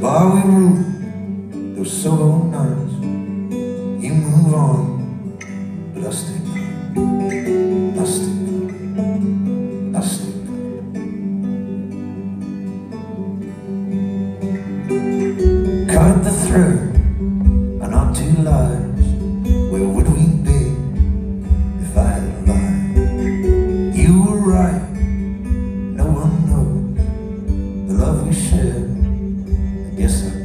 while we rule those solo nights. You move on, but I stay put. I stay put. I stay put. Cut the throat on our two lives. Where would we be if I had lied? You were right. No one knows the love we shared. I guess I